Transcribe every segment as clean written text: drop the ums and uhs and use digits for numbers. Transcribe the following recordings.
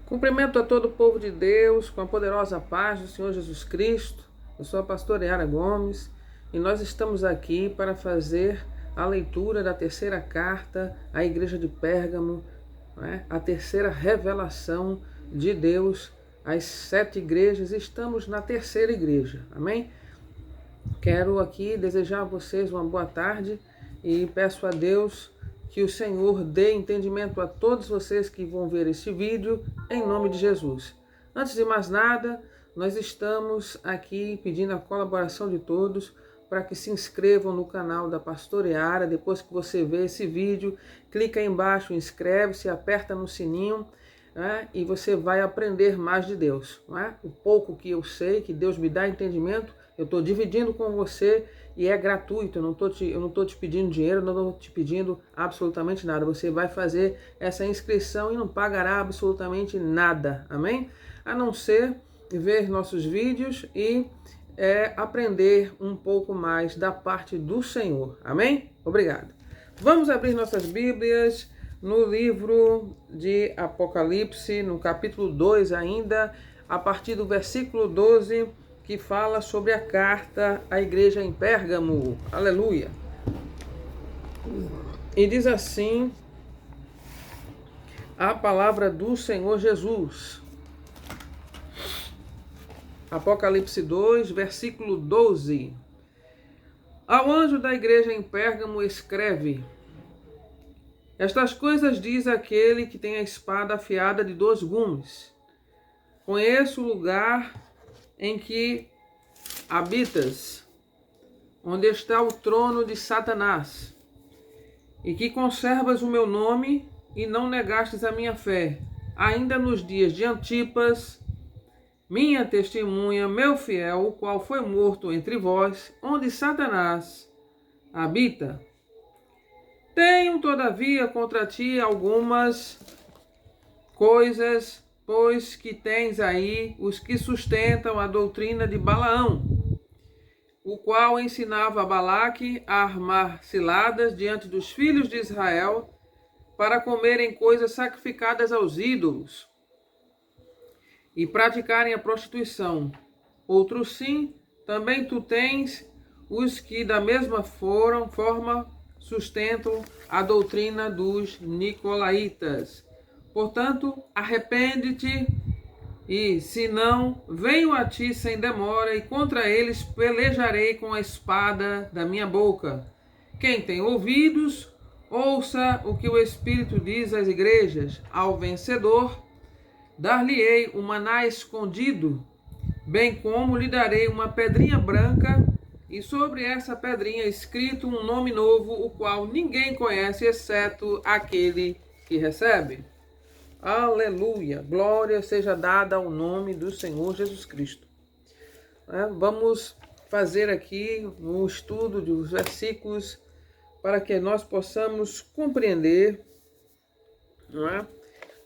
Cumprimento a todo o povo de Deus com a poderosa paz do Senhor Jesus Cristo. Eu sou a pastora Yara Gomes e nós estamos aqui para fazer a leitura da terceira carta à igreja de Pérgamo, a terceira revelação de Deus às 7 igrejas. Estamos na terceira igreja, amém? Quero aqui desejar a vocês uma boa tarde e peço a Deus que o Senhor dê entendimento a todos vocês que vão ver este vídeo, em nome de Jesus. Antes de mais nada, nós estamos aqui pedindo a colaboração de todos para que se inscrevam no canal da pastora Yara. Depois que você vê esse vídeo, clica aí embaixo, inscreve-se, aperta no sininho, e você vai aprender mais de Deus. O pouco que eu sei, que Deus me dá entendimento, eu estou dividindo com você e é gratuito. Eu não estou te pedindo dinheiro, não estou te pedindo absolutamente nada. Você vai fazer essa inscrição e não pagará absolutamente nada, amém? A não ser ver nossos vídeos e aprender um pouco mais da parte do Senhor, amém? Obrigado. Vamos abrir nossas Bíblias no livro de Apocalipse, no capítulo 2 ainda, a partir do versículo 12, que fala sobre a carta à igreja em Pérgamo. Aleluia! E diz assim a palavra do Senhor Jesus. Apocalipse 2, versículo 12. Ao anjo da igreja em Pérgamo escreve: estas coisas diz aquele que tem a espada afiada de 2 gumes. Conheço o lugar em que habitas, onde está o trono de Satanás, e que conservas o meu nome e não negastes a minha fé, ainda nos dias de Antipas, minha testemunha, meu fiel, o qual foi morto entre vós, onde Satanás habita. Tenho, todavia, contra ti algumas coisas, pois que tens aí os que sustentam a doutrina de Balaão, o qual ensinava a Balaque a armar ciladas diante dos filhos de Israel para comerem coisas sacrificadas aos ídolos e praticarem a prostituição. Outros sim, também tu tens os que da mesma forma sustentam a doutrina dos nicolaítas. Portanto, arrepende-te, e se não, venho a ti sem demora, e contra eles pelejarei com a espada da minha boca. Quem tem ouvidos, ouça o que o Espírito diz às igrejas. Ao vencedor, dar-lhe-ei um maná escondido, bem como lhe darei uma pedrinha branca, e sobre essa pedrinha escrito um nome novo, o qual ninguém conhece, exceto aquele que recebe. Aleluia! Glória seja dada ao nome do Senhor Jesus Cristo. Vamos fazer aqui um estudo dos versículos para que nós possamos compreender,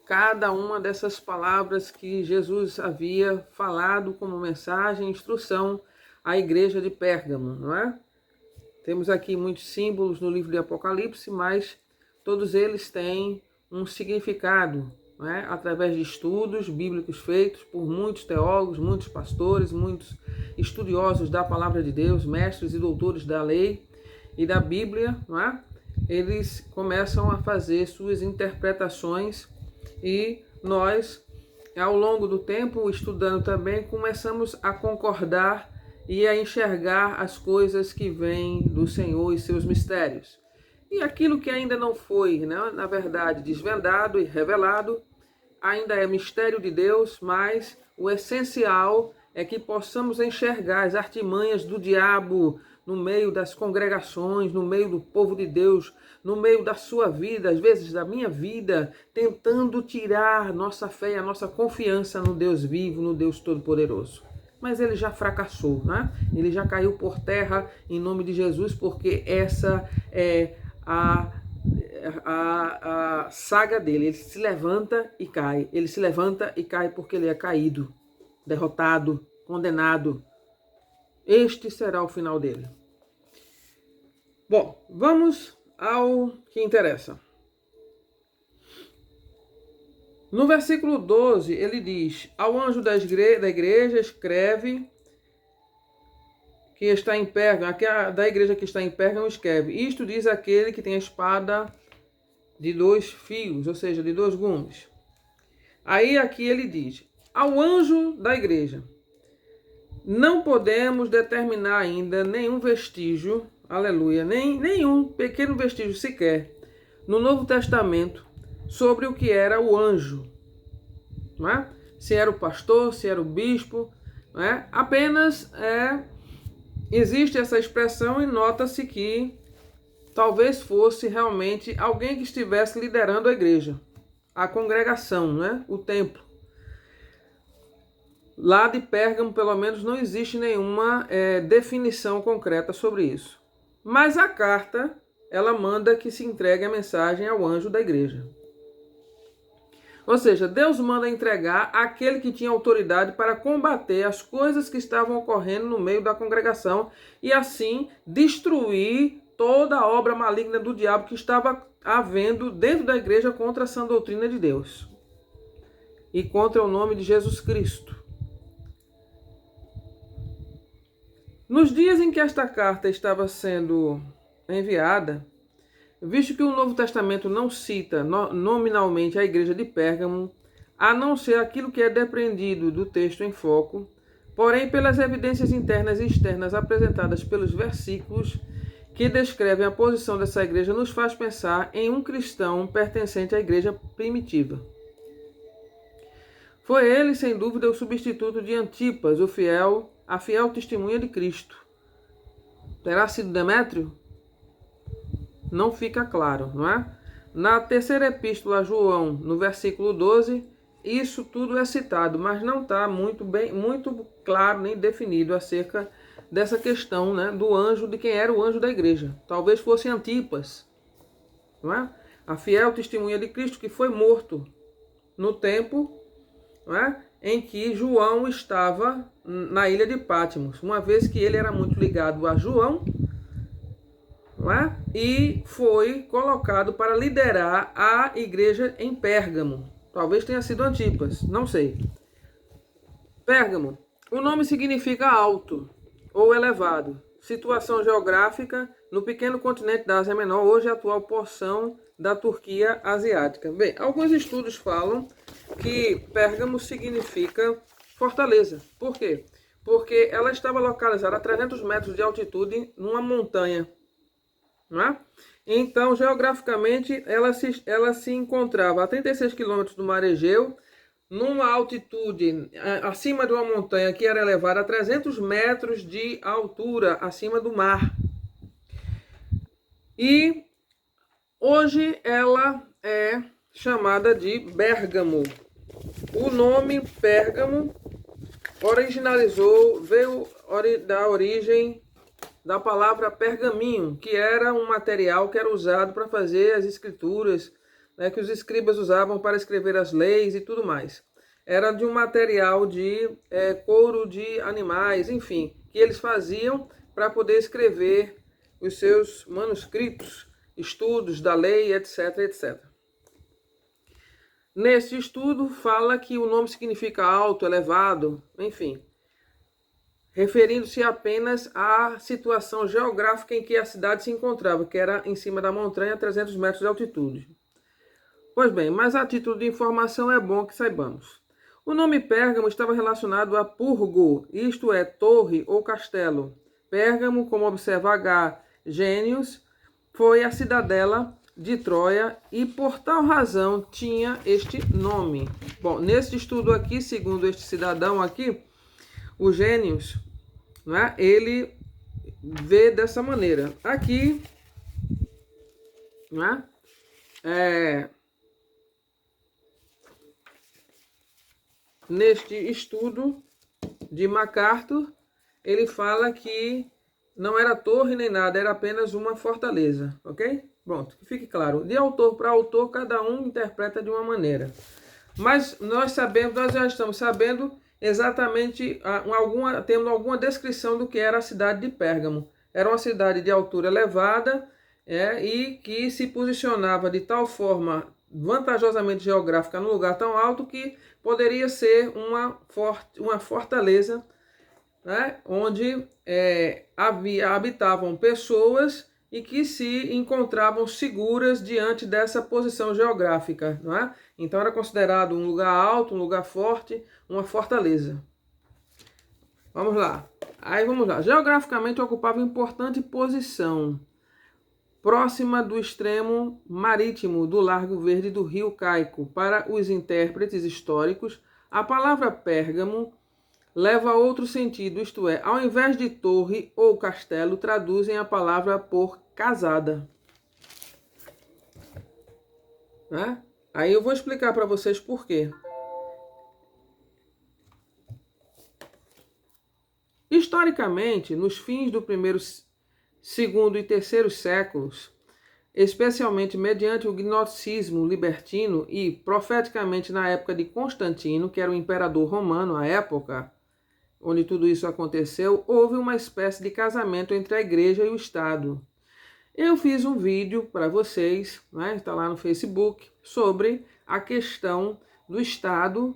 cada uma dessas palavras que Jesus havia falado como mensagem e instrução à igreja de Pérgamo, Temos aqui muitos símbolos no livro de Apocalipse, mas todos eles têm um significado, através de estudos bíblicos feitos por muitos teólogos, muitos pastores, muitos estudiosos da palavra de Deus, mestres e doutores da lei e da Bíblia, Eles começam a fazer suas interpretações e nós, ao longo do tempo, estudando também, começamos a concordar e a enxergar as coisas que vêm do Senhor e seus mistérios. E aquilo que ainda não foi, na verdade, desvendado e revelado, ainda é mistério de Deus, mas o essencial é que possamos enxergar as artimanhas do diabo no meio das congregações, no meio do povo de Deus, no meio da sua vida, às vezes da minha vida, tentando tirar nossa fé e a nossa confiança no Deus vivo, no Deus Todo-Poderoso. Mas ele já fracassou, Ele já caiu por terra em nome de Jesus, porque essa é a saga dele. Ele se levanta e cai. Ele se levanta e cai porque ele é caído, derrotado, condenado. Este será o final dele. Bom, vamos ao que interessa. No versículo 12, ele diz: ao anjo da igreja escreve que está em Pérgamo, aqui da igreja que está em Pérgamo escreve: isto diz aquele que tem a espada de 2 fios, ou seja, de 2 gumes. Aí aqui ele diz: ao anjo da igreja, não podemos determinar ainda nenhum vestígio, aleluia, nenhum pequeno vestígio sequer, no Novo Testamento, sobre o que era o anjo. Não é? Se era o pastor, se era o bispo, não é? Apenas existe essa expressão e nota-se que talvez fosse realmente alguém que estivesse liderando a igreja, a congregação, né? O templo. Lá de Pérgamo, pelo menos, não existe nenhuma definição concreta sobre isso. Mas a carta, ela manda que se entregue a mensagem ao anjo da igreja. Ou seja, Deus manda entregar àquele que tinha autoridade para combater as coisas que estavam ocorrendo no meio da congregação e assim destruir toda a obra maligna do diabo que estava havendo dentro da igreja contra a sã doutrina de Deus e contra o nome de Jesus Cristo. Nos dias em que esta carta estava sendo enviada, visto que o Novo Testamento não cita nominalmente a igreja de Pérgamo, a não ser aquilo que é depreendido do texto em foco, porém pelas evidências internas e externas apresentadas pelos versículos que descrevem a posição dessa igreja, nos faz pensar em um cristão pertencente à igreja primitiva. Foi ele, sem dúvida, o substituto de Antipas, a fiel testemunha de Cristo. Terá sido Demétrio? Não fica claro, não é? Na terceira epístola a João, no versículo 12, isso tudo é citado, mas não está muito claro nem definido acerca dessa questão, né, do anjo, de quem era o anjo da igreja. Talvez fosse Antipas, não é? A fiel testemunha de Cristo, que foi morto no tempo, não é, em que João estava na ilha de Patmos, uma vez que ele era muito ligado a João, não é? E foi colocado para liderar a igreja em Pérgamo. Talvez tenha sido Antipas, não sei. Pérgamo, o nome significa alto ou elevado. Situação geográfica no pequeno continente da Ásia Menor, hoje a atual porção da Turquia asiática. Bem, alguns estudos falam que Pérgamo significa fortaleza. Por quê? Porque ela estava localizada a 300 metros de altitude numa montanha. Não é? Então, geograficamente, ela se encontrava a 36 quilômetros do Mar Egeu, numa altitude acima de uma montanha que era elevada a 300 metros de altura acima do mar. E hoje ela é chamada de Bérgamo. O nome Pérgamo veio da origem da palavra pergaminho, que era um material que era usado para fazer as escrituras, né, que os escribas usavam para escrever as leis e tudo mais. Era de um material de couro de animais, enfim, que eles faziam para poder escrever os seus manuscritos, estudos da lei, etc, etc. Nesse estudo fala que o nome significa alto, elevado, enfim, referindo-se apenas à situação geográfica em que a cidade se encontrava, que era em cima da montanha a 300 metros de altitude. Pois bem, mas a título de informação é bom que saibamos. O nome Pérgamo estava relacionado a purgo, isto é, torre ou castelo. Pérgamo, como observa H. Gênios, foi a cidadela de Troia e por tal razão tinha este nome. Bom, nesse estudo aqui, segundo este cidadão aqui, o Gênios, né, ele vê dessa maneira. Aqui, né, neste estudo de MacArthur, ele fala que não era torre nem nada, era apenas uma fortaleza, ok? Pronto, que fique claro. De autor para autor, cada um interpreta de uma maneira. Mas nós já estamos sabendo exatamente, tendo alguma descrição do que era a cidade de Pérgamo. Era uma cidade de altura elevada e que se posicionava de tal forma vantajosamente geográfica num lugar tão alto que poderia ser uma fortaleza, né, onde habitavam pessoas e que se encontravam seguras diante dessa posição geográfica, não é? Então era considerado um lugar alto, um lugar forte, uma fortaleza. Vamos lá. Vamos lá. Geograficamente ocupava importante posição próxima do extremo marítimo do Largo Verde do Rio Caico. Para os intérpretes históricos, a palavra Pérgamo leva a outro sentido, isto é, ao invés de torre ou castelo, traduzem a palavra por casada. Né? Aí eu vou explicar para vocês por quê. Historicamente, nos fins do primeiro, segundo e terceiro séculos, especialmente mediante o gnosticismo libertino e profeticamente na época de Constantino, que era o imperador romano à época onde tudo isso aconteceu, houve uma espécie de casamento entre a igreja e o Estado. Eu fiz um vídeo para vocês, né, está lá no Facebook, sobre a questão do Estado,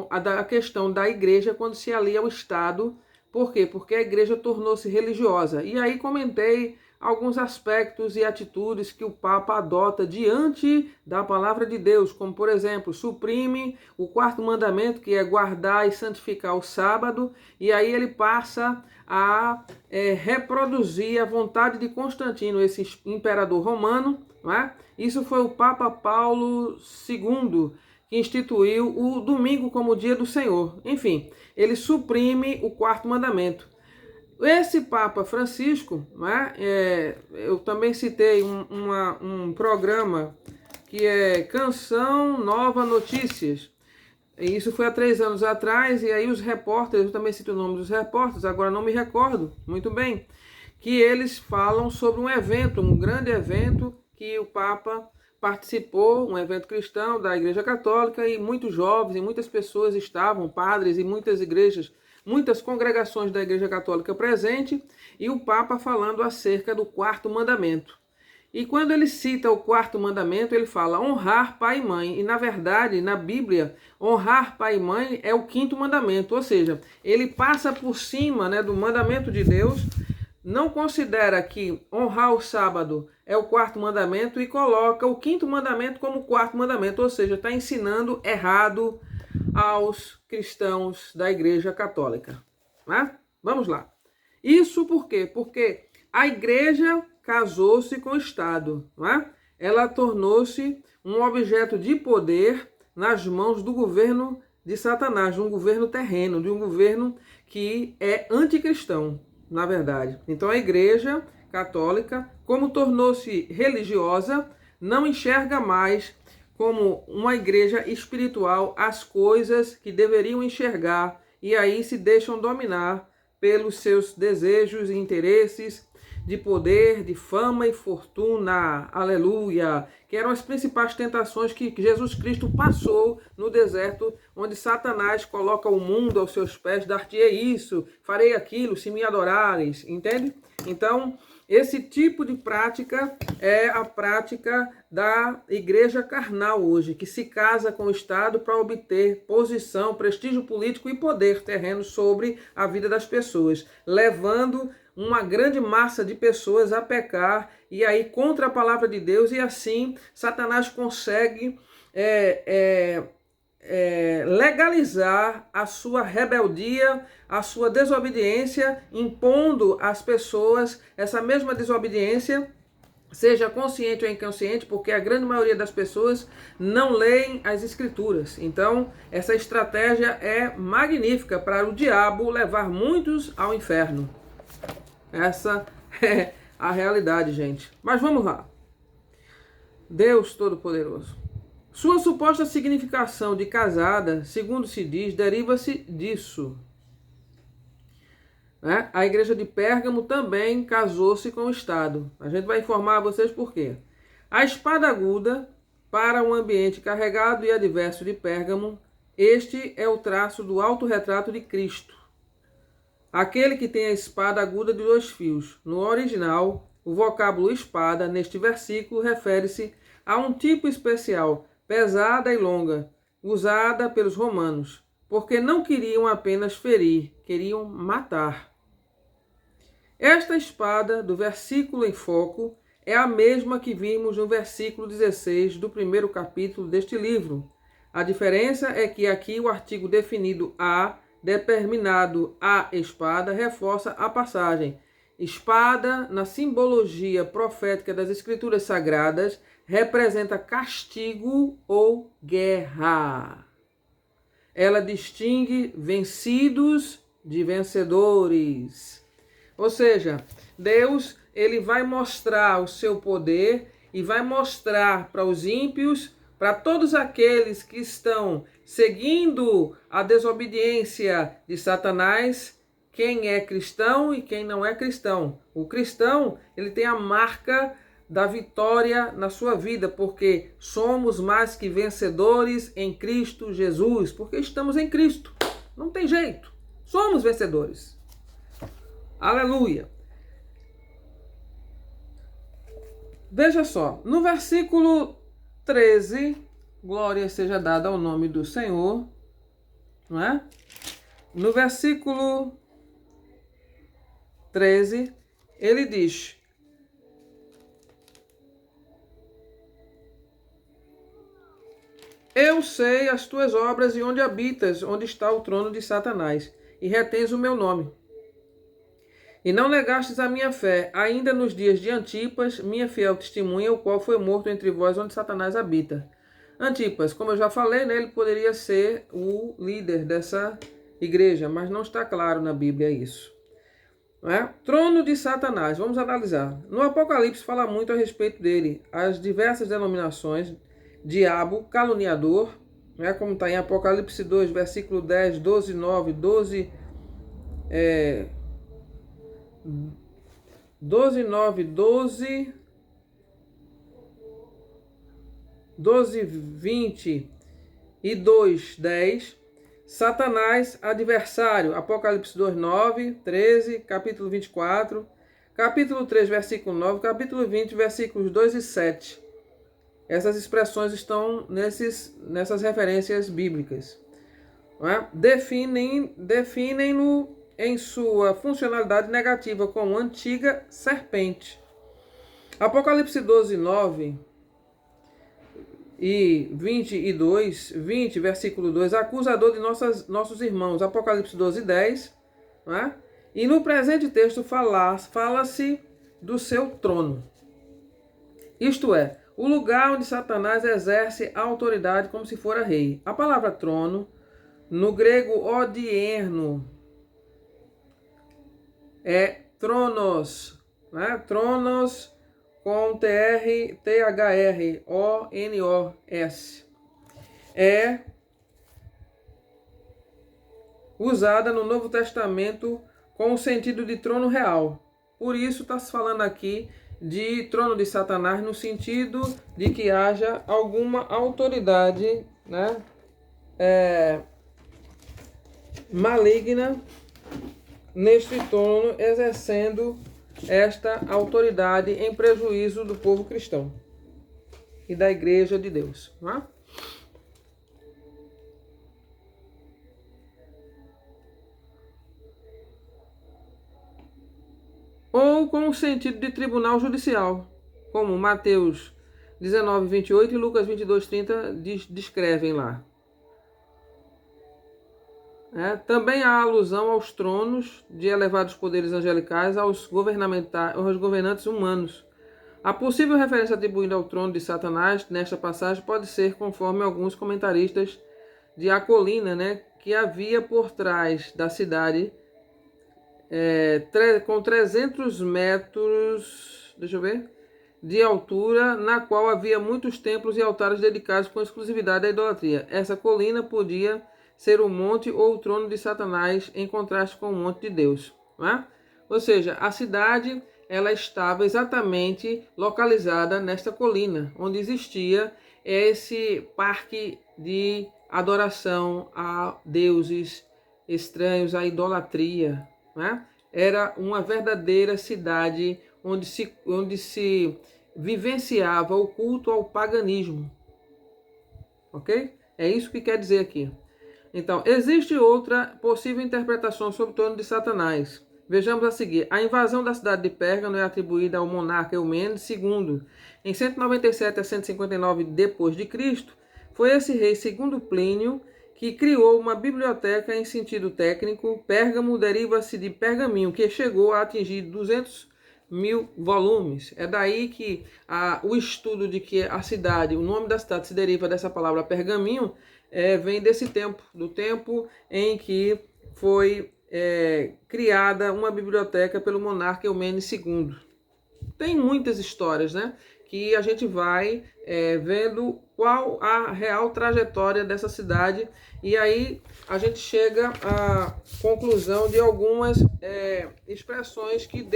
a questão da igreja quando se alia ao Estado. Por quê? Porque a igreja tornou-se religiosa. E aí comentei alguns aspectos e atitudes que o Papa adota diante da palavra de Deus, como, por exemplo, suprime o quarto mandamento, que é guardar e santificar o sábado, e aí ele passa a reproduzir a vontade de Constantino, esse imperador romano, não é? Isso foi o Papa Paulo II, que instituiu o domingo como dia do Senhor. Enfim, ele suprime o quarto mandamento. Esse Papa Francisco, né, eu também citei um programa que é Canção Nova Notícias. E isso foi há 3 anos atrás, e aí os repórteres, eu também cito o nome dos repórteres, agora não me recordo muito bem, que eles falam sobre um evento, um grande evento que o Papa participou, um evento cristão da Igreja Católica, e muitos jovens e muitas pessoas estavam, padres e muitas igrejas, muitas congregações da Igreja Católica presente, e o Papa falando acerca do quarto mandamento. E quando ele cita o quarto mandamento, ele fala honrar pai e mãe. E na verdade, na Bíblia, honrar pai e mãe é o quinto mandamento. Ou seja, ele passa por cima, né, do mandamento de Deus, não considera que honrar o sábado é o quarto mandamento e coloca o quinto mandamento como quarto mandamento. Ou seja, está ensinando errado aos cristãos da Igreja Católica. Né? Vamos lá. Isso por quê? Porque a Igreja casou-se com o Estado. Né? Ela tornou-se um objeto de poder nas mãos do governo de Satanás, de um governo terreno, de um governo que é anticristão, na verdade. Então a Igreja Católica, como tornou-se religiosa, não enxerga mais como uma igreja espiritual as coisas que deveriam enxergar, e aí se deixam dominar pelos seus desejos e interesses de poder, de fama e fortuna, aleluia, que eram as principais tentações que Jesus Cristo passou no deserto, onde Satanás coloca o mundo aos seus pés, dar-te-ei isso, farei aquilo, se me adorares, entende? Então, esse tipo de prática é a prática da igreja carnal hoje, que se casa com o Estado para obter posição, prestígio político e poder terreno sobre a vida das pessoas, levando uma grande massa de pessoas a pecar e aí contra a palavra de Deus, e assim Satanás consegue legalizar a sua rebeldia, a sua desobediência, impondo às pessoas essa mesma desobediência, seja consciente ou inconsciente, porque a grande maioria das pessoas não leem as Escrituras. Então, essa estratégia é magnífica para o diabo levar muitos ao inferno. Essa é a realidade, gente. Mas vamos lá. Deus Todo-Poderoso. Sua suposta significação de casada, segundo se diz, deriva-se disso. Né? A igreja de Pérgamo também casou-se com o Estado. A gente vai informar a vocês por quê. A espada aguda, para um ambiente carregado e adverso de Pérgamo, este é o traço do autorretrato de Cristo. Aquele que tem a espada aguda de 2 fios. No original, o vocábulo espada, neste versículo, refere-se a um tipo especial, pesada e longa, usada pelos romanos, porque não queriam apenas ferir, queriam matar. Esta espada do versículo em foco é a mesma que vimos no versículo 16 do primeiro capítulo deste livro. A diferença é que aqui o artigo definido a, determinado a espada, reforça a passagem. Espada, na simbologia profética das Escrituras Sagradas, representa castigo ou guerra. Ela distingue vencidos de vencedores. Ou seja, Deus, ele vai mostrar o seu poder e vai mostrar para os ímpios, para todos aqueles que estão seguindo a desobediência de Satanás, quem é cristão e quem não é cristão. O cristão, ele tem a marca da vitória na sua vida, porque somos mais que vencedores em Cristo Jesus, porque estamos em Cristo. Não tem jeito. Somos vencedores. Aleluia. Veja só, no versículo 13, glória seja dada ao nome do Senhor, não é? No versículo 13, ele diz: eu sei as tuas obras e onde habitas, onde está o trono de Satanás, e retens o meu nome. E não negastes a minha fé, ainda nos dias de Antipas, minha fiel testemunha, o qual foi morto entre vós, onde Satanás habita. Antipas, como eu já falei, né, ele poderia ser o líder dessa igreja, mas não está claro na Bíblia isso. Não é? Trono de Satanás, vamos analisar. No Apocalipse fala muito a respeito dele, as diversas denominações, diabo, caluniador, né, como está em Apocalipse 2, versículo 10, 12, 9, 12, 12, 9, 12, 12, 20 e 2, 10. Satanás, adversário, Apocalipse 2, 9, 13, capítulo 24, capítulo 3, versículo 9, capítulo 20, versículos 2 e 7. Essas expressões estão nessas referências bíblicas. Não é? Definem-no em sua funcionalidade negativa como antiga serpente. Apocalipse 12, 9 e 22, 20, versículo 2, acusador de nossos irmãos. Apocalipse 12, 10. Não é? E no presente texto fala-se do seu trono. Isto é, o lugar onde Satanás exerce a autoridade como se fora rei. A palavra trono, no grego odierno, é tronos, né? Tronos com T-H-R-O-N-O-S. É usada no Novo Testamento com o sentido de trono real. Por isso está se falando aqui de trono de Satanás no sentido de que haja alguma autoridade, né, maligna neste trono, exercendo esta autoridade em prejuízo do povo cristão e da igreja de Deus. Não é? Ou com o sentido de tribunal judicial, como Mateus 19, 28 e Lucas 22, 30 descrevem lá. Também há alusão aos tronos de elevados poderes angelicais aos governantes humanos. A possível referência atribuída ao trono de Satanás nesta passagem pode ser, conforme alguns comentaristas, de a colina, né, que havia por trás da cidade, com 300 metros, de altura, na qual havia muitos templos e altares dedicados com exclusividade à idolatria. Essa colina podia ser o monte ou o trono de Satanás, em contraste com o monte de Deus. Não é? Ou seja, a cidade ela estava exatamente localizada nesta colina, onde existia esse parque de adoração a deuses estranhos, a idolatria. Não é? Era uma verdadeira cidade onde se vivenciava o culto ao paganismo. Ok? É isso que quer dizer aqui. Então, existe outra possível interpretação sobre o trono de Satanás. Vejamos a seguir. A invasão da cidade de Pérgamo é atribuída ao monarca Eumênides II. Em 197 a 159 d.C., foi esse rei, segundo Plínio, que criou uma biblioteca em sentido técnico. Pérgamo deriva-se de pergaminho, que chegou a atingir 200.000 volumes. É daí que o estudo de que a cidade, o nome da cidade se deriva dessa palavra pergaminho, vem desse tempo, do tempo em que foi criada uma biblioteca pelo monarca Eumênides II. Tem muitas histórias, né, que a gente vai vendo qual a real trajetória dessa cidade, e aí a gente chega à conclusão de algumas expressões que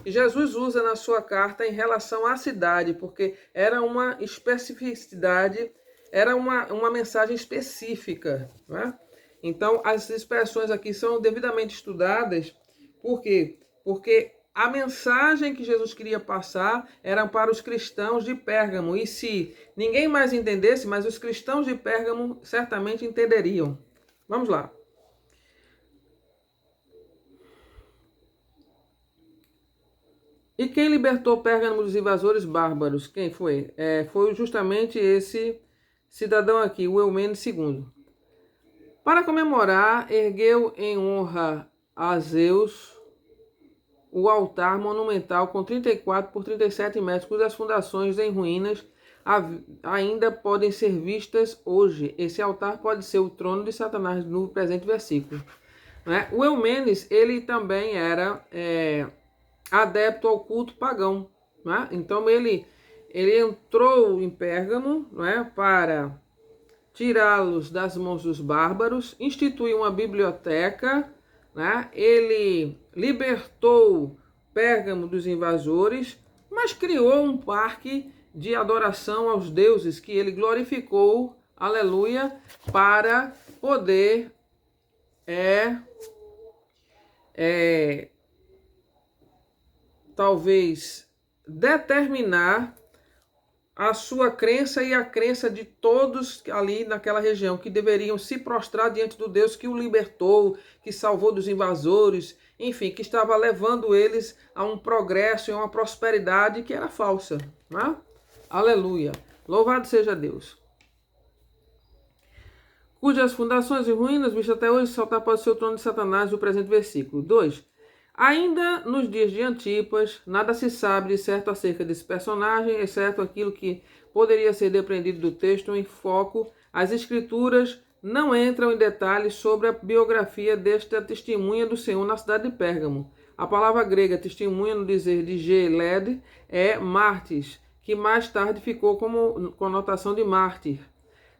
Jesus usa na sua carta em relação à cidade, porque era uma especificidade, era uma mensagem específica, né? Então, as expressões aqui são devidamente estudadas. Por quê? Porque a mensagem que Jesus queria passar era para os cristãos de Pérgamo. E se ninguém mais entendesse, mas os cristãos de Pérgamo certamente entenderiam. Vamos lá. E quem libertou Pérgamo dos invasores bárbaros? Quem foi? Foi justamente esse cidadão aqui, o Eumênides II. Para comemorar, ergueu em honra a Zeus o altar monumental com 34 por 37 metros, cujas fundações em ruínas ainda podem ser vistas hoje. Esse altar pode ser o trono de Satanás no presente versículo. Né? O Eumênides, ele também era adepto ao culto pagão. Né? Então ele entrou em Pérgamo, né, para tirá-los das mãos dos bárbaros, instituiu uma biblioteca, né? Ele libertou Pérgamo dos invasores, mas criou um parque de adoração aos deuses que ele glorificou, aleluia, para poder talvez determinar a sua crença e a crença de todos ali naquela região, que deveriam se prostrar diante do Deus que o libertou, que salvou dos invasores, enfim, que estava levando eles a um progresso e a uma prosperidade que era falsa. Né? Aleluia! Louvado seja Deus! Cujas fundações e ruínas, visto até hoje, saltar pode ser o trono de Satanás, no presente versículo. 2. Ainda nos dias de Antipas, nada se sabe de certo acerca desse personagem, exceto aquilo que poderia ser depreendido do texto em foco. As escrituras não entram em detalhes sobre a biografia desta testemunha do Senhor na cidade de Pérgamo. A palavra grega testemunha, no dizer de Geled, é mártis, que mais tarde ficou como conotação de mártir.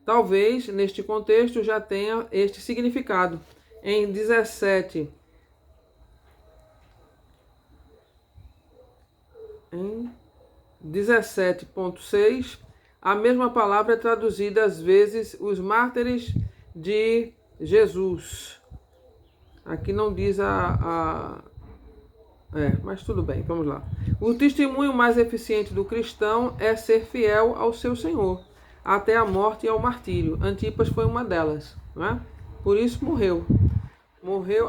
Talvez, neste contexto, já tenha este significado. Em 17.6, a mesma palavra é traduzida às vezes os mártires de Jesus. Aqui não diz mas tudo bem, vamos lá. O testemunho mais eficiente do cristão é ser fiel ao seu Senhor, até a morte e ao martírio. Antipas foi uma delas, né? Por isso morreu.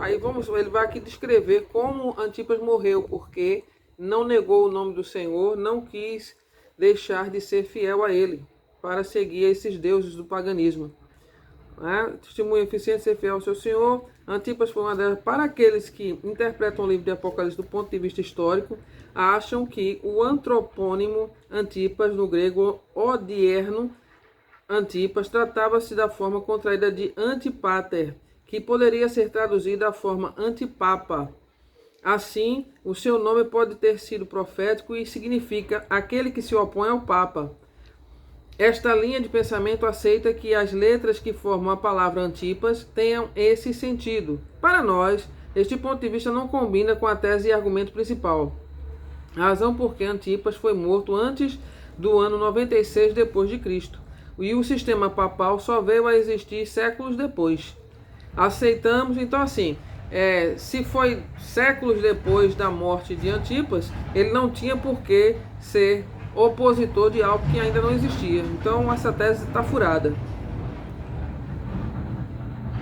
Aí ele vai aqui descrever como Antipas morreu, porque não negou o nome do Senhor, não quis deixar de ser fiel a ele, para seguir esses deuses do paganismo. Testemunho eficiente, ser fiel ao seu Senhor. Antipas foi uma delas. Para aqueles que interpretam o livro de Apocalipse do ponto de vista histórico, acham que o antropônimo Antipas, no grego odierno Antipas, tratava-se da forma contraída de Antipater, que poderia ser traduzida da forma antipapa. Assim, o seu nome pode ter sido profético e significa aquele que se opõe ao Papa. Esta linha de pensamento aceita que as letras que formam a palavra Antipas tenham esse sentido. Para nós, este ponto de vista não combina com a tese e argumento principal. A razão por que Antipas foi morto antes do ano 96 depois de Cristo, e o sistema papal só veio a existir séculos depois. Aceitamos, então assim, se foi séculos depois da morte de Antipas, ele não tinha por que ser opositor de algo que ainda não existia. Então essa tese está furada.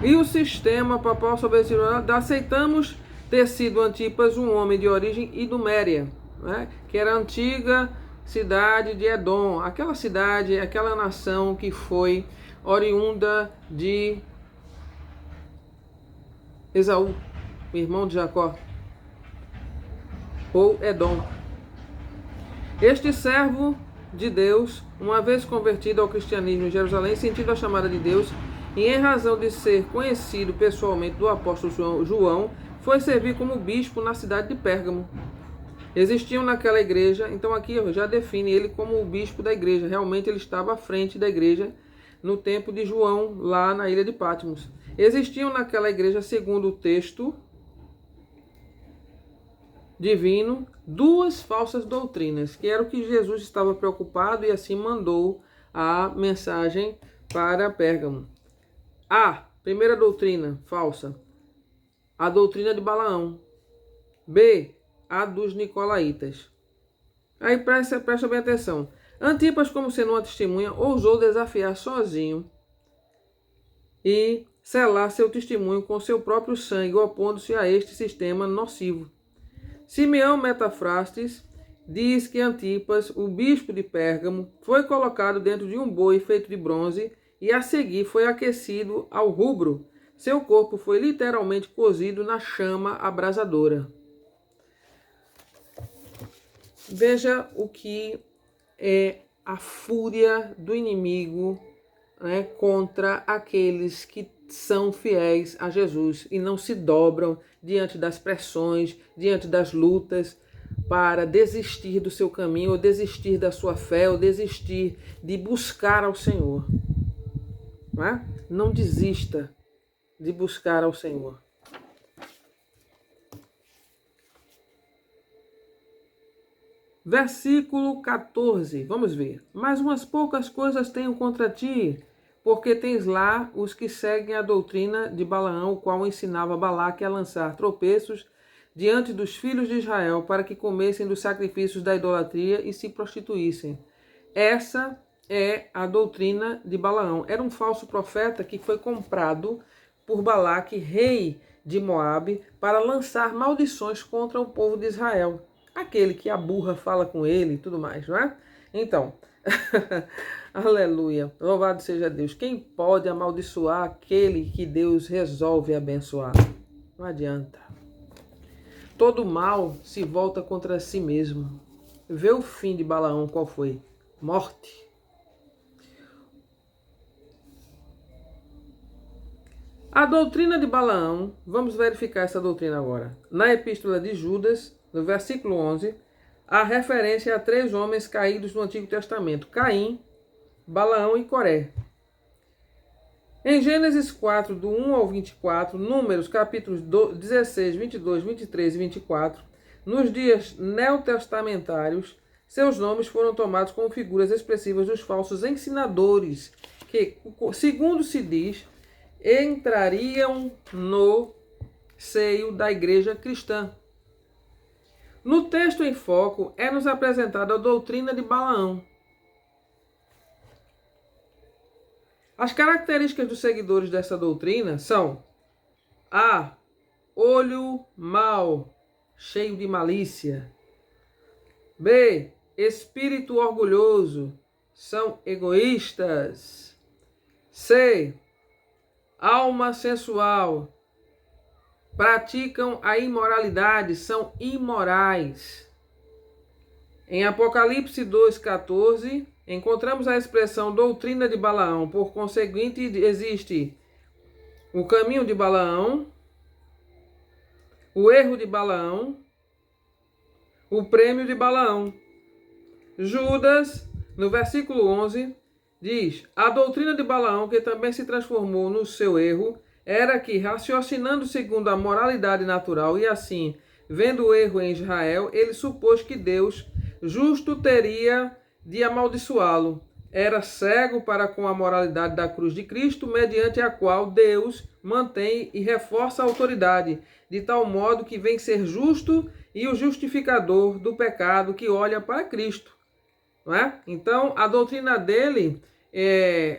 E o sistema papal sobre esse aceitamos ter sido Antipas um homem de origem iduméria, né? Que era a antiga cidade de Edom, aquela cidade, aquela nação que foi oriunda de Esaú, irmão de Jacó, ou Edom. Este servo de Deus, uma vez convertido ao cristianismo em Jerusalém, sentindo a chamada de Deus, e em razão de ser conhecido pessoalmente do apóstolo João, foi servir como bispo na cidade de Pérgamo. Existiam naquela igreja, então aqui já define ele como o bispo da igreja. Realmente ele estava à frente da igreja no tempo de João, lá na ilha de Patmos. Existiam naquela igreja, segundo o texto divino, duas falsas doutrinas, que era o que Jesus estava preocupado e assim mandou a mensagem para Pérgamo. A primeira doutrina falsa, a doutrina de Balaão. B, a dos nicolaítas. Aí presta bem atenção. Antipas, como sendo uma testemunha, ousou desafiar sozinho e selar seu testemunho com seu próprio sangue, opondo-se a este sistema nocivo. Simeão Metafrastes diz que Antipas, o bispo de Pérgamo, foi colocado dentro de um boi feito de bronze e a seguir foi aquecido ao rubro. Seu corpo foi literalmente cozido na chama abrasadora. Veja o que é a fúria do inimigo, né, contra aqueles que são fiéis a Jesus e não se dobram diante das pressões, diante das lutas, para desistir do seu caminho, ou desistir da sua fé, ou desistir de buscar ao Senhor. Não desista de buscar ao Senhor. Versículo 14, vamos ver. Mas umas poucas coisas tenho contra ti, porque tens lá os que seguem a doutrina de Balaão, o qual ensinava Balaque a lançar tropeços diante dos filhos de Israel, para que comessem dos sacrifícios da idolatria e se prostituíssem. Essa é a doutrina de Balaão. Era um falso profeta que foi comprado por Balaque, rei de Moabe, para lançar maldições contra o povo de Israel. Aquele que a burra fala com ele e tudo mais, não é? Então, aleluia, louvado seja Deus. Quem pode amaldiçoar aquele que Deus resolve abençoar? Não adianta. Todo mal se volta contra si mesmo. Vê o fim de Balaão, qual foi? Morte. A doutrina de Balaão, vamos verificar essa doutrina agora. Na epístola de Judas, no versículo 11, há referência a 3 homens caídos no Antigo Testamento: Caim, Balaão e Coré. Em Gênesis 4, do 1 ao 24, Números, capítulos 16, 22, 23 e 24, nos dias neotestamentários, seus nomes foram tomados como figuras expressivas dos falsos ensinadores, que, segundo se diz, entrariam no seio da igreja cristã. No texto em foco, é-nos apresentada a doutrina de Balaão. As características dos seguidores dessa doutrina são: A. Olho mau, cheio de malícia. B. Espírito orgulhoso, são egoístas. C. Alma sensual, praticam a imoralidade, são imorais. Em Apocalipse 2,14, encontramos a expressão doutrina de Balaão. Por conseguinte, existe o caminho de Balaão, o erro de Balaão, o prêmio de Balaão. Judas, no versículo 11, diz: a doutrina de Balaão, que também se transformou no seu erro, era que, raciocinando segundo a moralidade natural e assim, vendo o erro em Israel, ele supôs que Deus, justo, teria de amaldiçoá-lo. Era cego para com a moralidade da cruz de Cristo, mediante a qual Deus mantém e reforça a autoridade, de tal modo que vem ser justo e o justificador do pecado que olha para Cristo. não é? Então, a doutrina dele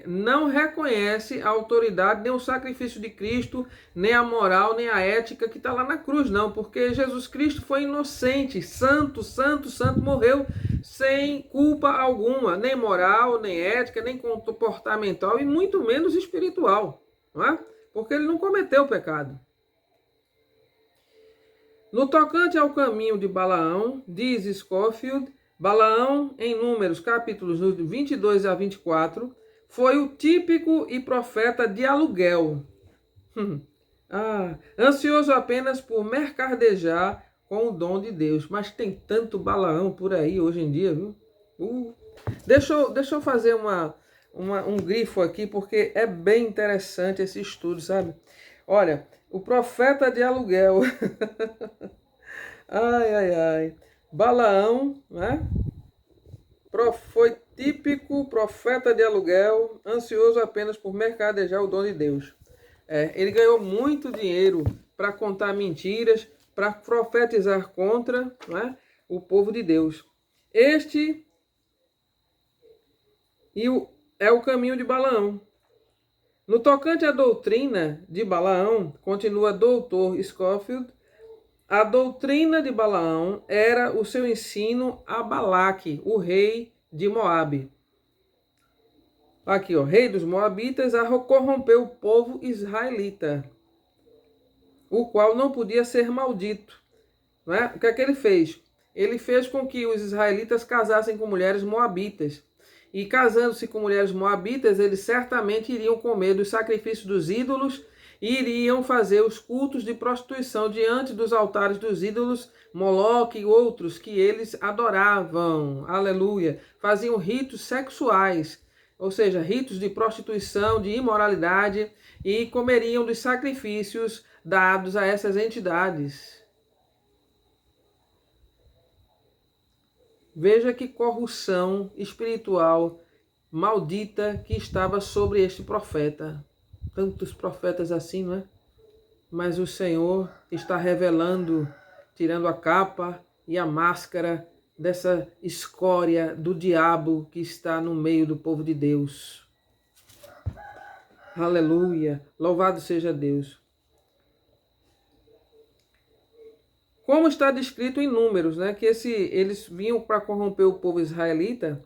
não reconhece a autoridade, nem o sacrifício de Cristo, nem a moral, nem a ética que está lá na cruz, não, porque Jesus Cristo foi inocente, santo, santo, santo, morreu sem culpa alguma, nem moral, nem ética, nem comportamental e muito menos espiritual, não é? Porque ele não cometeu pecado. No tocante ao caminho de Balaão, diz Scofield, Balaão, em Números, capítulos 22 a 24, foi o típico e profeta de aluguel. Ansioso apenas por mercadejar com o dom de Deus. Mas tem tanto Balaão por aí hoje em dia, viu? Deixa eu fazer um grifo aqui, porque é bem interessante esse estudo, sabe? Olha, o profeta de aluguel. Ai. Balaão, né? Foi típico profeta de aluguel, ansioso apenas por mercadejar o dom de Deus. Ele ganhou muito dinheiro para contar mentiras, para profetizar contra, né, o povo de Deus. Este é o caminho de Balaão. No tocante à doutrina de Balaão, continua doutor Scofield, a doutrina de Balaão era o seu ensino a Balaque, o rei de Moabe. Aqui, ó, rei dos Moabitas, a corrompeu o povo israelita, o qual não podia ser maldito. Não é? O que é que ele fez? Ele fez com que os israelitas casassem com mulheres moabitas. E casando-se com mulheres moabitas, eles certamente iriam comer dos sacrifícios dos ídolos e iriam fazer os cultos de prostituição diante dos altares dos ídolos, Moloque e outros que eles adoravam. Aleluia! Faziam ritos sexuais, ou seja, ritos de prostituição, de imoralidade, e comeriam dos sacrifícios dados a essas entidades. Veja que corrupção espiritual maldita que estava sobre este profeta. Tantos profetas assim, não é? Mas o Senhor está revelando, tirando a capa e a máscara dessa escória do diabo que está no meio do povo de Deus. Aleluia! Louvado seja Deus! Como está descrito em Números, né, que eles vinham para corromper o povo israelita,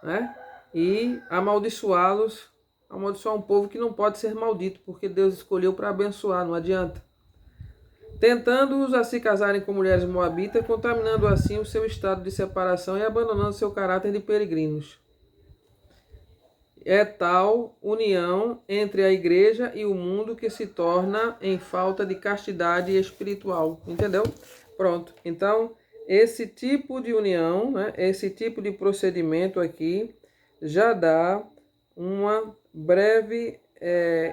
né, e amaldiçoar um povo que não pode ser maldito, porque Deus escolheu para abençoar, não adianta. Tentando-os a se casarem com mulheres moabitas, contaminando assim o seu estado de separação e abandonando seu caráter de peregrinos. É tal união entre a igreja e o mundo que se torna em falta de castidade espiritual. Entendeu? Pronto. Então, esse tipo de união, né, esse tipo de procedimento aqui, já dá uma breve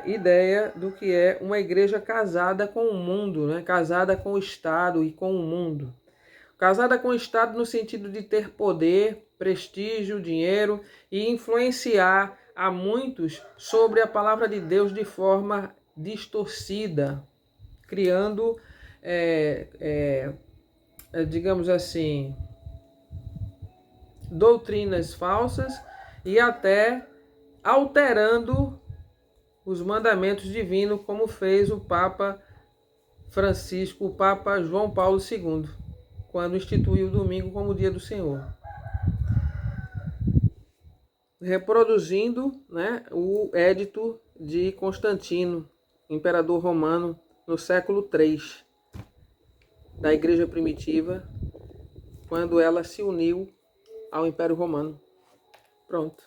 ideia do que é uma igreja casada com o mundo, né? Casada com o Estado e com o mundo. Casada com o Estado no sentido de ter poder, prestígio, dinheiro e influenciar a muitos sobre a palavra de Deus de forma distorcida, criando, digamos assim, doutrinas falsas e até alterando os mandamentos divinos, como fez o Papa Francisco, o Papa João Paulo II, quando instituiu o domingo como dia do Senhor. Reproduzindo, né, o édito de Constantino, imperador romano, no século III, da Igreja Primitiva, quando ela se uniu ao Império Romano. Pronto.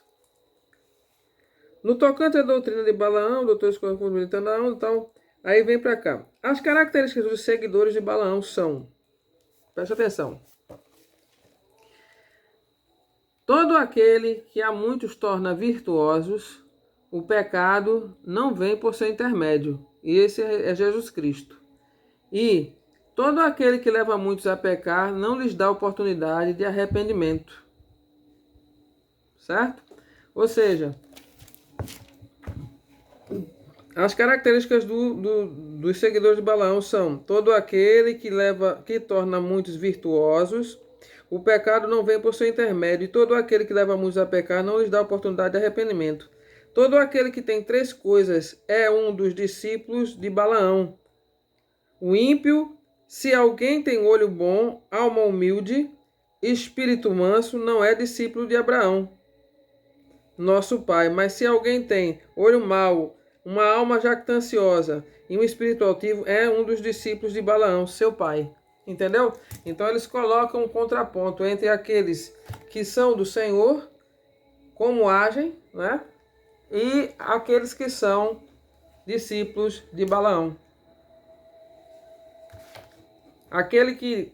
No tocante à doutrina de Balaão, doutor Escorpião militando, então, aí vem para cá. As características dos seguidores de Balaão são, presta atenção, todo aquele que a muitos torna virtuosos, o pecado não vem por seu intermédio, e esse é Jesus Cristo. E todo aquele que leva muitos a pecar não lhes dá oportunidade de arrependimento. Certo? Ou seja, as características dos seguidores de Balaão são todo aquele que torna muitos virtuosos, O pecado não vem por seu intermédio, e todo aquele que leva muitos a pecar não lhes dá oportunidade de arrependimento. Todo aquele que tem três coisas é um dos discípulos de Balaão. O ímpio, se alguém tem olho bom, alma humilde, espírito manso, não é discípulo de Abraão, nosso pai. Mas se alguém tem olho mau, uma alma jactanciosa e um espírito altivo, é um dos discípulos de Balaão, seu pai. Entendeu? Então eles colocam um contraponto entre aqueles que são do Senhor, como agem, né? E aqueles que são discípulos de Balaão. Aquele que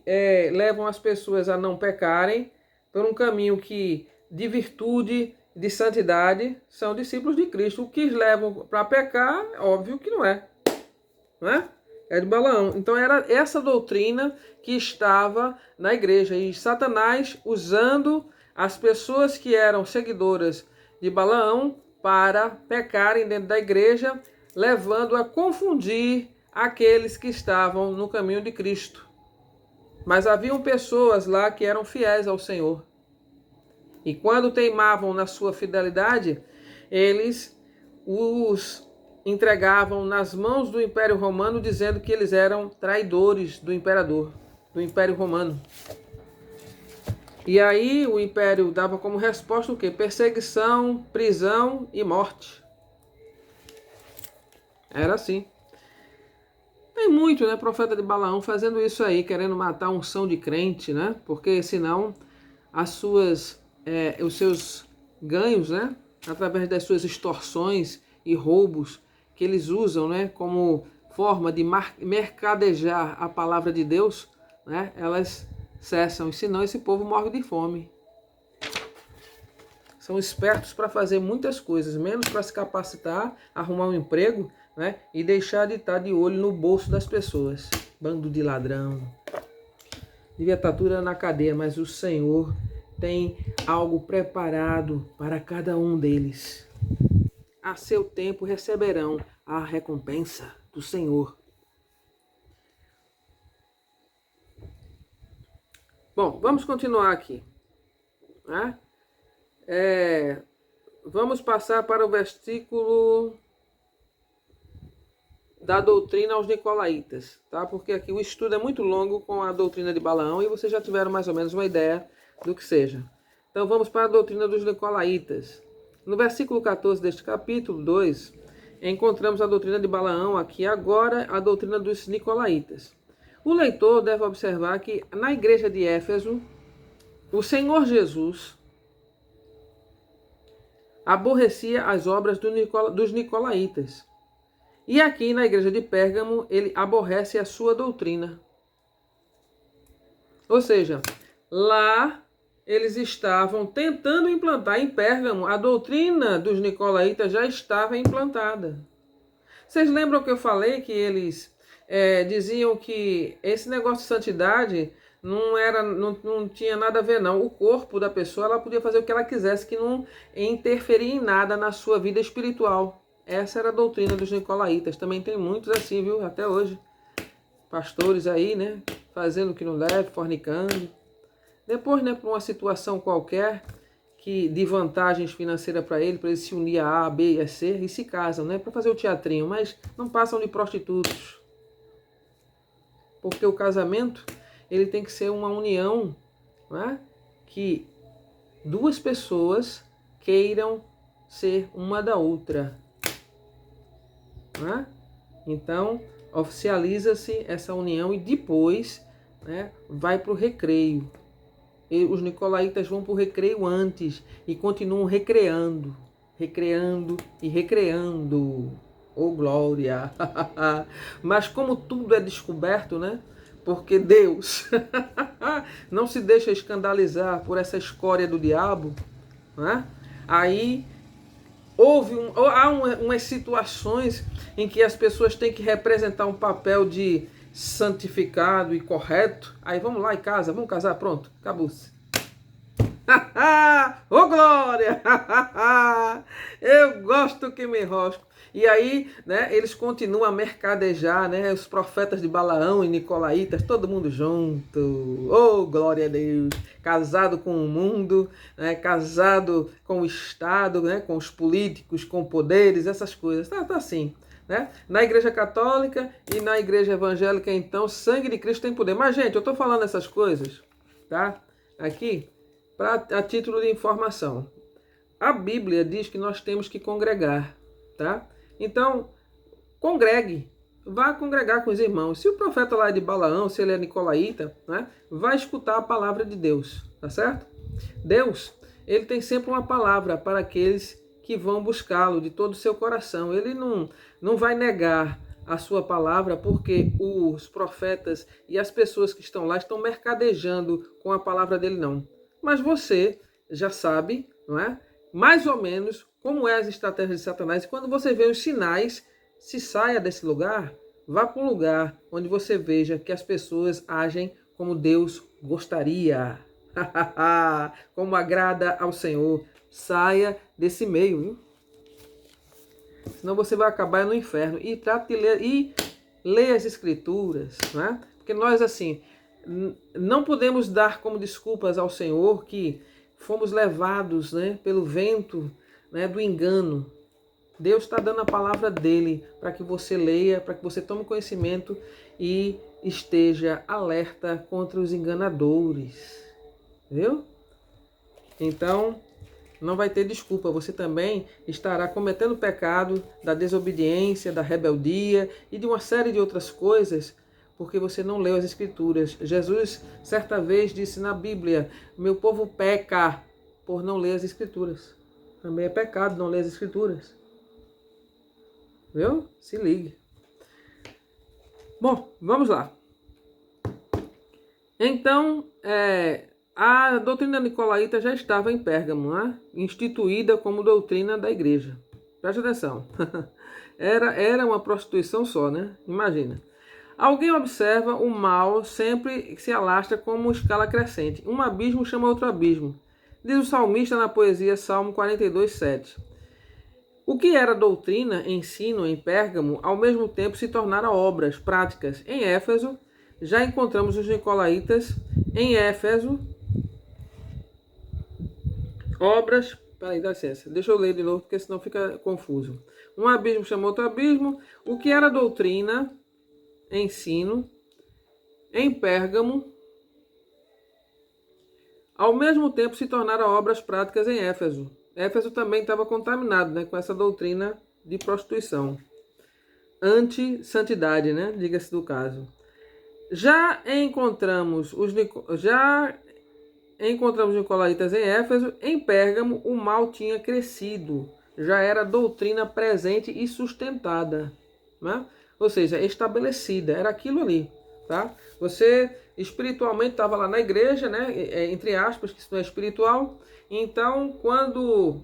levam as pessoas a não pecarem por um caminho de virtude, de santidade, são discípulos de Cristo. O que os levam para pecar, óbvio que não é. Não é? É de Balaão. Então era essa doutrina que estava na igreja. E Satanás usando as pessoas que eram seguidoras de Balaão para pecarem dentro da igreja, levando a confundir aqueles que estavam no caminho de Cristo. Mas haviam pessoas lá que eram fiéis ao Senhor. E quando teimavam na sua fidelidade, eles os entregavam nas mãos do Império Romano, dizendo que eles eram traidores do imperador, do Império Romano. E aí o Império dava como resposta o quê? Perseguição, prisão e morte. Era assim. Tem muito, né, profeta de Balaão fazendo isso aí, querendo matar a unção de crente, né? Porque senão os seus ganhos, né, através das suas extorsões e roubos que eles usam, né, como forma de mercadejar a palavra de Deus, né, elas cessam, e senão esse povo morre de fome. São espertos para fazer muitas coisas, menos para se capacitar, arrumar um emprego, né, e deixar de estar de olho no bolso das pessoas. Bando de ladrão. Devia estar tudo na cadeia, mas o Senhor tem algo preparado para cada um deles. A seu tempo receberão a recompensa do Senhor. Bom, vamos continuar aqui, né? Vamos passar para o versículo da doutrina aos nicolaítas, tá? Porque aqui o estudo é muito longo com a doutrina de Balaão e vocês já tiveram mais ou menos uma ideia do que seja. Então vamos para a doutrina dos nicolaítas. No versículo 14 deste capítulo 2, encontramos a doutrina de Balaão, aqui agora a doutrina dos nicolaítas. O leitor deve observar que na igreja de Éfeso, o Senhor Jesus aborrecia as obras dos nicolaítas. E aqui na igreja de Pérgamo, ele aborrece a sua doutrina. Ou seja, lá eles estavam tentando implantar em Pérgamo, a doutrina dos nicolaítas já estava implantada. Vocês lembram que eu falei que eles diziam que esse negócio de santidade não tinha nada a ver, não. O corpo da pessoa, ela podia fazer o que ela quisesse, que não interferia em nada na sua vida espiritual. Essa era a doutrina dos nicolaítas. Também tem muitos assim, viu? Até hoje. Pastores aí, né? Fazendo o que não deve, fornicando. Depois, né, por uma situação qualquer, de vantagens financeiras para ele se unir a A, B e a C, e se casam, né? Para fazer o teatrinho, mas não passam de prostitutos. Porque o casamento, ele tem que ser uma união, né? Que duas pessoas queiram ser uma da outra. Né? Então, oficializa-se essa união e depois, né, vai para o recreio. E os nicolaítas vão para o recreio antes e continuam recreando e recreando. Oh, glória! Mas como tudo é descoberto, né? Porque Deus não se deixa escandalizar por essa escória do diabo, né? Aí há umas situações em que as pessoas têm que representar um papel de santificado e correto. Aí vamos lá em casa, vamos casar, pronto, acabou-se. Ô glória! Eu gosto que me enrosco. E aí, né, eles continuam a mercadejar, né, os profetas de Balaão e Nicolaítas, todo mundo junto. Oh, glória a Deus! Casado com o mundo, né, casado com o Estado, né, com os políticos, com poderes, essas coisas. Tá assim. Né? Na Igreja Católica e na Igreja Evangélica, então, sangue de Cristo tem poder. Mas, gente, eu estou falando essas coisas, tá? Aqui, a título de informação. A Bíblia diz que nós temos que congregar, tá? Então, congregue. Vá congregar com os irmãos. Se o profeta lá é de Balaão, se ele é nicolaíta, né? Vai escutar a palavra de Deus, tá certo? Deus, ele tem sempre uma palavra para aqueles que vão buscá-lo de todo o seu coração. Ele não vai negar a sua palavra porque os profetas e as pessoas que estão lá estão mercadejando com a palavra dele, não. Mas você já sabe, não é? Mais ou menos como é as estratégias de Satanás. E quando você vê os sinais, se saia desse lugar, vá para um lugar onde você veja que as pessoas agem como Deus gostaria. Como agrada ao Senhor. Saia desse meio, viu? Senão você vai acabar no inferno. E trate de ler, e leia as escrituras, né? Porque nós, assim, não podemos dar como desculpas ao Senhor que fomos levados, né, pelo vento, né, do engano. Deus está dando a palavra dele para que você leia, para que você tome conhecimento e esteja alerta contra os enganadores. Viu? Então, não vai ter desculpa. Você também estará cometendo o pecado da desobediência, da rebeldia e de uma série de outras coisas, porque você não leu as Escrituras. Jesus, certa vez, disse na Bíblia, meu povo peca por não ler as Escrituras. Também é pecado não ler as Escrituras. Viu? Se ligue. Bom, vamos lá. Então, a doutrina nicolaíta já estava em Pérgamo, né? Instituída como doutrina da igreja. Preste atenção. Era uma prostituição só, né? Imagina. Alguém observa o mal sempre se alastra como escala crescente. Um abismo chama outro abismo. Diz o salmista na poesia Salmo 42:7. O que era doutrina, ensino em Pérgamo, ao mesmo tempo se tornaram obras práticas. Em Éfeso, já encontramos os nicolaítas em Éfeso. Obras... Peraí, dá licença. Deixa eu ler de novo, porque senão fica confuso. Um abismo chama outro abismo. O que era doutrina, ensino, em Pérgamo, ao mesmo tempo se tornaram obras práticas em Éfeso. Éfeso também estava contaminado, né, com essa doutrina de prostituição. Anti-santidade, né, diga-se do caso. Já encontramos os nicolaítas em Éfeso. Em Pérgamo, o mal tinha crescido. Já era doutrina presente e sustentada, né? Ou seja, estabelecida. Era aquilo ali, tá? Você espiritualmente estava lá na igreja, né? Entre aspas, que isso não é espiritual. Então, quando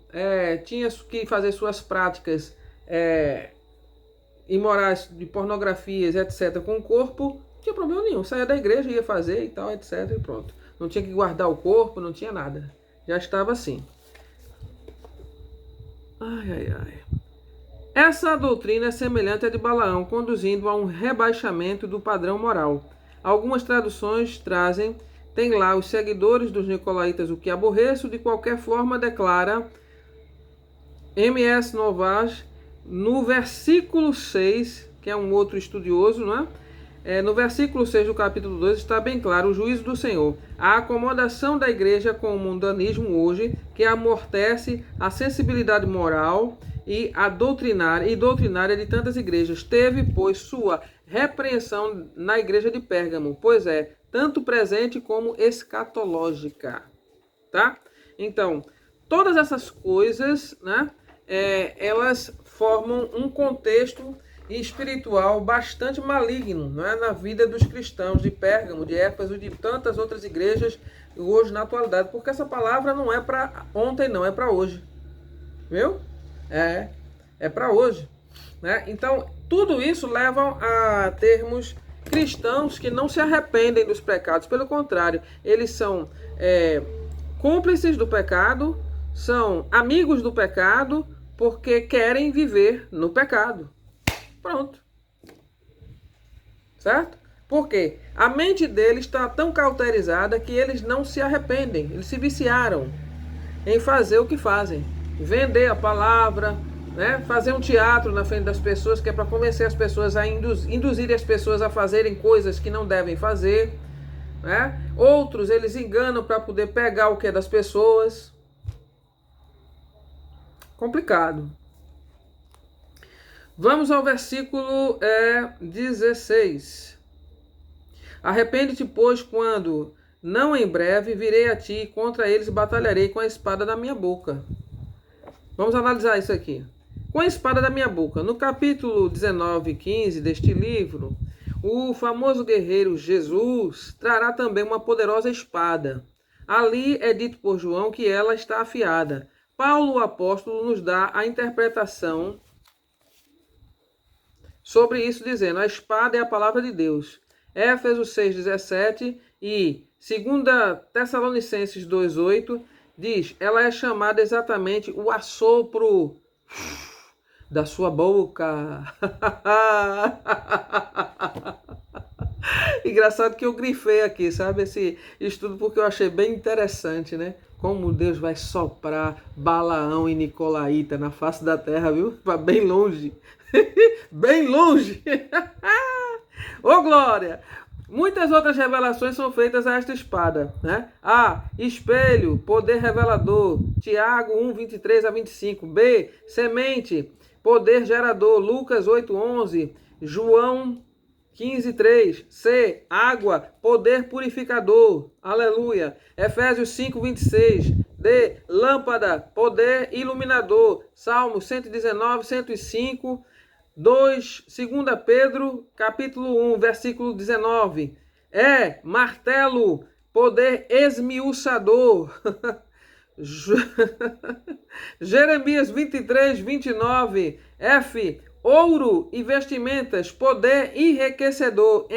tinha que fazer suas práticas imorais, de pornografias, etc., com o corpo, não tinha problema nenhum. Saía da igreja, ia fazer e tal, etc., e pronto. Não tinha que guardar o corpo, não tinha nada. Já estava assim. Ai. Essa doutrina é semelhante à de Balaão, conduzindo a um rebaixamento do padrão moral. Algumas traduções tem lá os seguidores dos nicolaítas o que aborreço, de qualquer forma declara M.S. Novas no versículo 6, que é um outro estudioso, não é? No versículo 6 do capítulo 2 está bem claro o juízo do Senhor. A acomodação da igreja com o mundanismo hoje, que amortece a sensibilidade moral e doutrinária de tantas igrejas, teve, pois, sua repreensão na igreja de Pérgamo, pois tanto presente como escatológica, tá? Então, todas essas coisas, né, elas formam um contexto espiritual bastante maligno, né, na vida dos cristãos de Pérgamo, de Éfeso, de tantas outras igrejas hoje na atualidade, porque essa palavra não é para ontem, não, é para hoje, viu? É para hoje, né? Então, tudo isso leva a termos cristãos que não se arrependem dos pecados, pelo contrário, eles são cúmplices do pecado, são amigos do pecado, porque querem viver no pecado. Pronto. Certo? Por quê? A mente deles está tão cauterizada que eles não se arrependem. Eles se viciaram em fazer o que fazem. Vender a palavra, né? Fazer um teatro na frente das pessoas, que é para convencer as pessoas a induzirem as pessoas a fazerem coisas que não devem fazer. Né? Outros eles enganam para poder pegar o que é das pessoas. Complicado. Vamos ao versículo 16. Arrepende-te, pois, quando, não em breve, virei a ti, e contra eles batalharei com a espada da minha boca. Vamos analisar isso aqui. Com a espada da minha boca. No capítulo 19 e 15 deste livro, o famoso guerreiro Jesus trará também uma poderosa espada. Ali é dito por João que ela está afiada. Paulo, o apóstolo, nos dá a interpretação sobre isso, dizendo: a espada é a palavra de Deus. Éfesos 6,17 e 2 Tessalonicenses 2,8 diz: ela é chamada exatamente o assopro da sua boca. Engraçado que eu grifei aqui, sabe, esse estudo, porque eu achei bem interessante, né? Como Deus vai soprar Balaão e Nicolaíta na face da terra, viu? Vai bem longe. Bem longe. Ô glória! Muitas outras revelações são feitas a esta espada, né? A. Espelho, poder revelador. Tiago 1, 23 a 25. B. Semente, poder gerador. Lucas 8, 11. João 15, 3. C. Água, poder purificador. Aleluia. Efésios 5, 26. D. Lâmpada, poder iluminador. Salmos 119, 105. 2 Pedro, capítulo 1, versículo 19. Martelo, poder esmiuçador. Jeremias 23, 29. F, ouro e vestimentas, poder enriquecedor.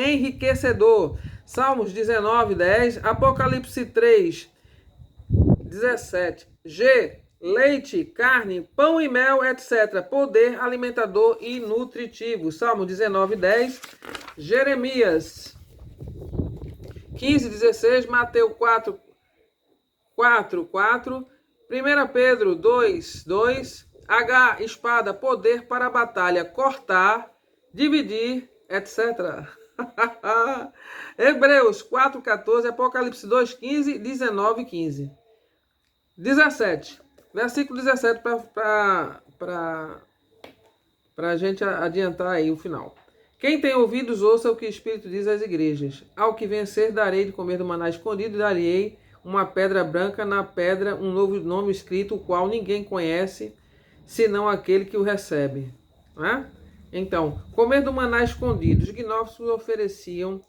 Salmos 19, 10. Apocalipse 3, 17. G, leite, carne, pão e mel, etc. Poder alimentador e nutritivo. Salmo 19, 10. Jeremias 15, 16. Mateus 4, 4. 1 Pedro 2, 2. H, espada, poder para a batalha, cortar, dividir, etc. Hebreus 4, 14. Apocalipse 2, 15, 19, 15. 17. Versículo 17 para a gente adiantar aí o final. Quem tem ouvidos, ouça o que o Espírito diz às igrejas. Ao que vencer, darei de comer do maná escondido, e darei uma pedra branca, na pedra um novo nome escrito, o qual ninguém conhece, senão aquele que o recebe. Né? Então, comer do maná escondido. Os gnósticos ofereciam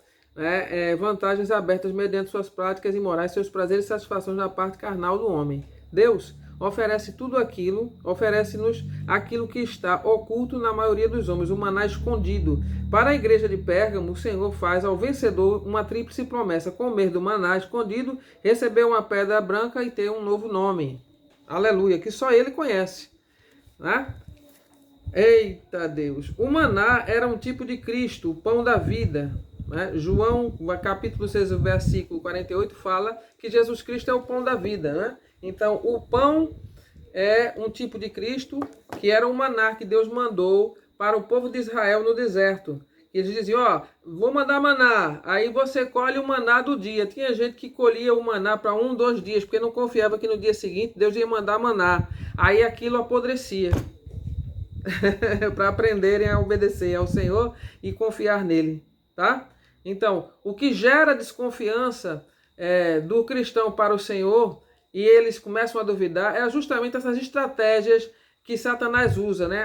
vantagens abertas mediante suas práticas imorais, seus prazeres e satisfações na parte carnal do homem. Deus oferece tudo aquilo, oferece-nos aquilo que está oculto na maioria dos homens, o maná escondido. Para a igreja de Pérgamo, o Senhor faz ao vencedor uma tríplice promessa: comer do maná escondido, receber uma pedra branca e ter um novo nome. Aleluia, que só ele conhece. Né? Eita Deus! O maná era um tipo de Cristo, o pão da vida. Né? João, capítulo 6, versículo 48, fala que Jesus Cristo é o pão da vida. Né? Então, o pão é um tipo de Cristo, que era o maná que Deus mandou para o povo de Israel no deserto. Eles diziam: vou mandar maná, aí você colhe o maná do dia. Tinha gente que colhia o maná para 1, 2 dias, porque não confiava que no dia seguinte Deus ia mandar maná. Aí aquilo apodrecia. Para aprenderem a obedecer ao Senhor e confiar nele. Tá? Então, o que gera desconfiança do cristão para o Senhor, e eles começam a duvidar, é justamente essas estratégias que Satanás usa, né?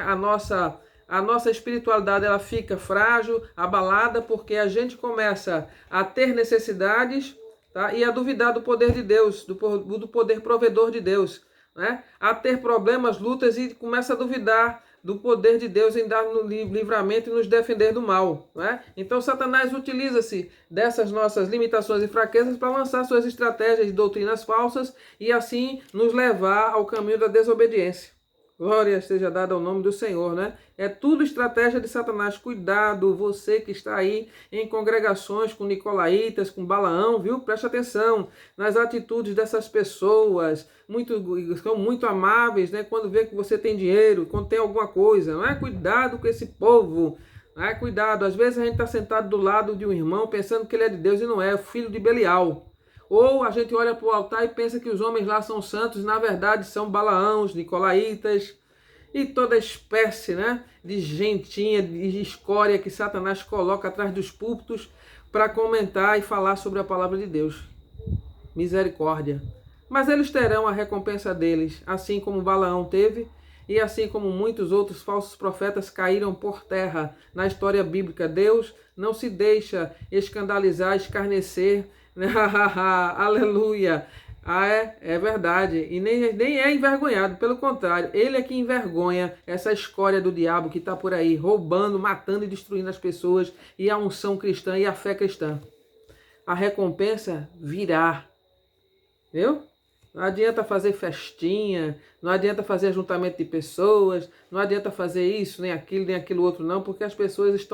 A nossa espiritualidade, ela fica frágil, abalada, porque a gente começa a ter necessidades, tá? E a duvidar do poder de Deus, do poder provedor de Deus, né? A ter problemas, lutas, e começa a duvidar do poder de Deus em dar no livramento e nos defender do mal. Né? Então Satanás utiliza-se dessas nossas limitações e fraquezas para lançar suas estratégias de doutrinas falsas e assim nos levar ao caminho da desobediência. Glória seja dada ao nome do Senhor, né? É tudo estratégia de Satanás. Cuidado, você que está aí em congregações com nicolaítas, com Balaão, viu? Preste atenção nas atitudes dessas pessoas. São muito amáveis, né? Quando vê que você tem dinheiro, quando tem alguma coisa, não é? Cuidado com esse povo. Não é? Cuidado. Às vezes a gente está sentado do lado de um irmão pensando que ele é de Deus e não é, filho de Belial. Ou a gente olha para o altar e pensa que os homens lá são santos, na verdade são Balaãos, nicolaítas e toda espécie, né, de gentinha, de escória que Satanás coloca atrás dos púlpitos para comentar e falar sobre a palavra de Deus. Misericórdia. Mas eles terão a recompensa deles, assim como Balaão teve e assim como muitos outros falsos profetas caíram por terra na história bíblica. Deus não se deixa escandalizar, escarnecer. Aleluia. É verdade. E nem é envergonhado, pelo contrário, ele é que envergonha essa escória do diabo que está por aí, roubando, matando e destruindo as pessoas, e a unção cristã e a fé cristã. A recompensa virá. Viu? Não adianta fazer festinha, não adianta fazer ajuntamento de pessoas, não adianta fazer isso, nem aquilo outro não, porque as pessoas estão